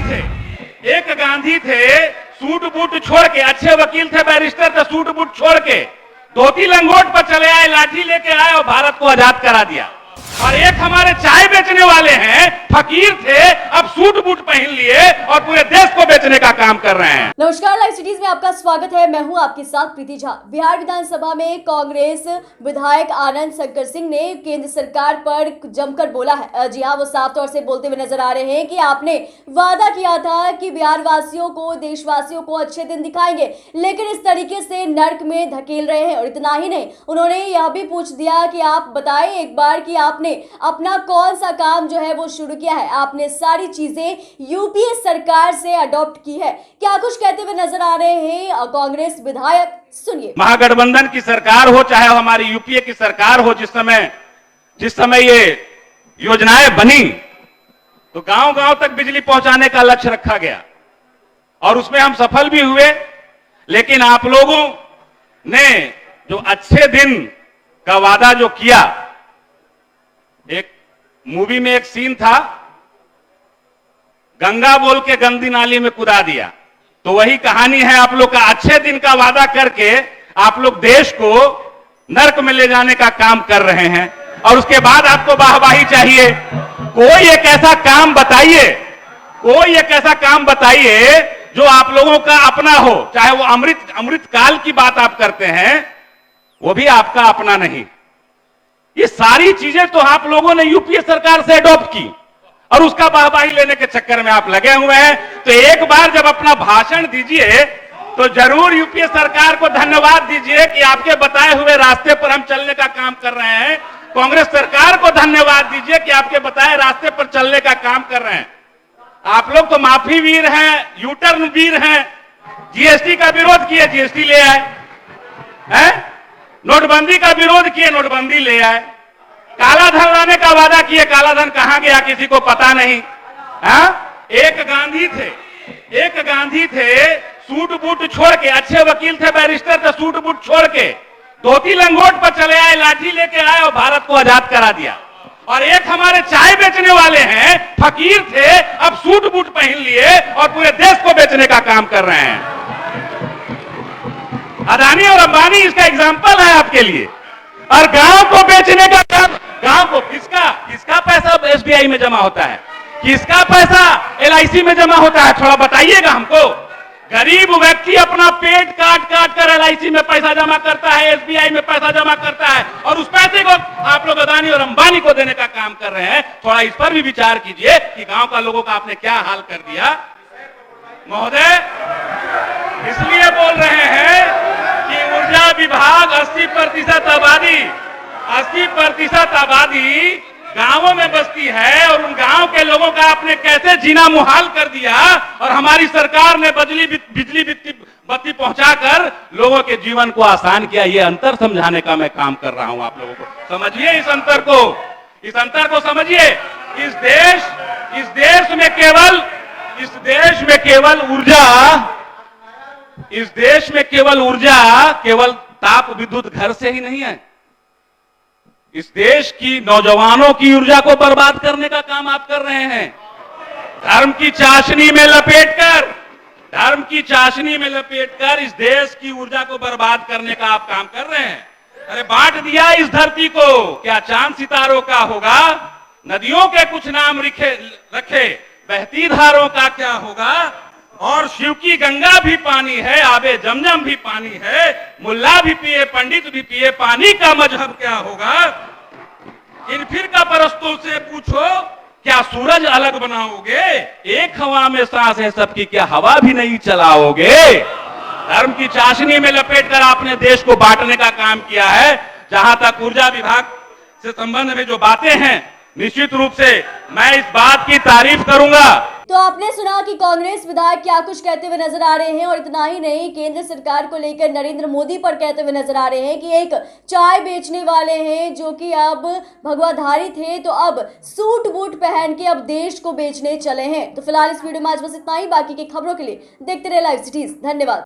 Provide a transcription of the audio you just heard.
थे, एक गांधी थे सूट बूट छोड़ के, अच्छे वकील थे, बैरिस्टर थे, सूट बूट छोड़ के धोती लंगोट पर चले आए, लाठी लेके आए और भारत को आजाद करा दिया। और एक हमारे चाय बेचने वाले हैं, फकीर थे, अब सूट बूट पहन लिए और पूरे देश को बेचने का काम कर रहे हैं। नमस्कार, लाइव सिटीज में आपका स्वागत है। मैं हूं आपके साथ प्रीति झा। बिहार विधानसभा में कांग्रेस विधायक आनंद शंकर सिंह ने केंद्र सरकार पर जमकर बोला है। जी हां, वो साफ तौर से बोलते हुए नजर आ रहे हैं कि आपने वादा किया था कि बिहार वासियों को, देशवासियों को अच्छे दिन दिखाएंगे, लेकिन इस तरीके से नर्क में धकेल रहे हैं। और इतना ही नहीं, उन्होंने यह भी पूछ दिया कि आप बताएं एक बार कि आपने अपना कौन सा काम जो है वो शुरू किया है। आपने सारी चीजें यूपीए सरकार से अडॉप्ट की है। क्या कुछ कहते हुए नजर आ रहे हैं कांग्रेस विधायक, सुनिए। महागठबंधन की सरकार हो चाहे हमारी यूपीए की सरकार हो, जिस समय ये योजनाएं बनी तो गांव गांव तक बिजली पहुंचाने का लक्ष्य रखा गया और उसमें हम सफल भी हुए। लेकिन आप लोगों ने जो अच्छे दिन का वादा जो किया, एक मूवी में एक सीन था, गंगा बोल के गंदी नाली में कूदा दिया, तो वही कहानी है आप लोग का। अच्छे दिन का वादा करके आप लोग देश को नर्क में ले जाने का काम कर रहे हैं और उसके बाद आपको वाहवाही चाहिए। कोई एक ऐसा काम बताइए, कोई एक ऐसा काम बताइए जो आप लोगों का अपना हो। चाहे वो अमृत काल की बात आप करते हैं, वो भी आपका अपना नहीं। ये सारी चीजें तो आप लोगों ने यूपीए सरकार से अडॉप्ट की और उसका वाहवाही लेने के चक्कर में आप लगे हुए हैं। तो एक बार जब अपना भाषण दीजिए तो जरूर यूपीए सरकार को धन्यवाद दीजिए कि आपके बताए हुए रास्ते पर हम चलने का काम कर रहे हैं। कांग्रेस सरकार को धन्यवाद दीजिए कि आपके बताए रास्ते पर चलने का काम कर रहे हैं। आप लोग तो माफी वीर हैं, यूटर्न वीर हैं। जीएसटी का विरोध किए, जीएसटी ले आए हैं। नोटबंदी का विरोध किए, नोटबंदी ले आए। काला धन लाने का वादा किए, काला धन कहां गया किसी को पता नहीं। एक गांधी थे सूट बूट छोड़ के, अच्छे वकील थे, बैरिस्टर थे, सूट बूट छोड़ के धोती लंगोट पर चले आए, लाठी लेके आए और भारत को आजाद करा दिया। और एक हमारे चाय बेचने वाले हैं, फकीर थे, अब सूट बूट पहन लिए और पूरे देश को बेचने का काम कर रहे हैं। अदानी और अंबानी इसका एग्जाम्पल है आपके लिए। और गांव को बेचने का काम, गांव को किसका पैसा एसबीआई में जमा होता है, किसका पैसा एलआईसी में जमा होता है, थोड़ा बताइएगा हमको। गरीब व्यक्ति अपना पेट काट काट कर एलआईसी में पैसा जमा करता है, एसबीआई में पैसा जमा करता है और उस पैसे को आप लोग अदानी और अंबानी को देने का काम कर रहे हैं। थोड़ा इस पर भी विचार कीजिए कि गांव का लोगों का आपने क्या हाल कर दिया। महोदय, इसलिए बोल रहे हैं कि ऊर्जा विभाग 80% आबादी गांवों में बसती है और उन गांव के लोगों का आपने कैसे जीना मुहाल कर दिया और हमारी सरकार ने बिजली बत्ती पहुंचाकर लोगों के जीवन को आसान किया। ये अंतर समझाने का मैं काम कर रहा हूं। आप लोगों को समझिए, इस अंतर को समझिए। इस देश में ऊर्जा केवल ताप विद्युत घर से ही नहीं है। इस देश की नौजवानों की ऊर्जा को बर्बाद करने का काम आप कर रहे हैं। धर्म की चाशनी में लपेटकर इस देश की ऊर्जा को बर्बाद करने का आप काम कर रहे हैं। अरे बांट दिया इस धरती को, क्या चांद सितारों का होगा? नदियों के कुछ नाम रखे, बहती धारों का क्या होगा? और शिव की गंगा भी पानी है, आबे जमजम भी पानी है, मुल्ला भी पिए, पंडित भी पिए, पानी का मजहब क्या होगा? इन फिरका परस्तों से पूछो, क्या सूरज अलग बनाओगे? एक हवा में सांस है सबकी, क्या हवा भी नहीं चलाओगे? धर्म की चाशनी में लपेटकर आपने देश को बांटने का काम किया है। जहां तक ऊर्जा विभाग से संबंध में जो बातें हैं, निश्चित रूप से मैं इस बात की तारीफ करूंगा। तो आपने सुना कि कांग्रेस विधायक क्या कुछ कहते हुए नजर आ रहे हैं। और इतना ही नहीं, केंद्र सरकार को लेकर नरेंद्र मोदी पर कहते हुए नजर आ रहे हैं कि एक चाय बेचने वाले हैं जो कि अब भगवाधारी थे, तो अब सूट बूट पहन के अब देश को बेचने चले हैं। तो फिलहाल इस वीडियो में आज बस इतना ही। बाकी की खबरों के लिए देखते रहे लाइव सिटीज। धन्यवाद।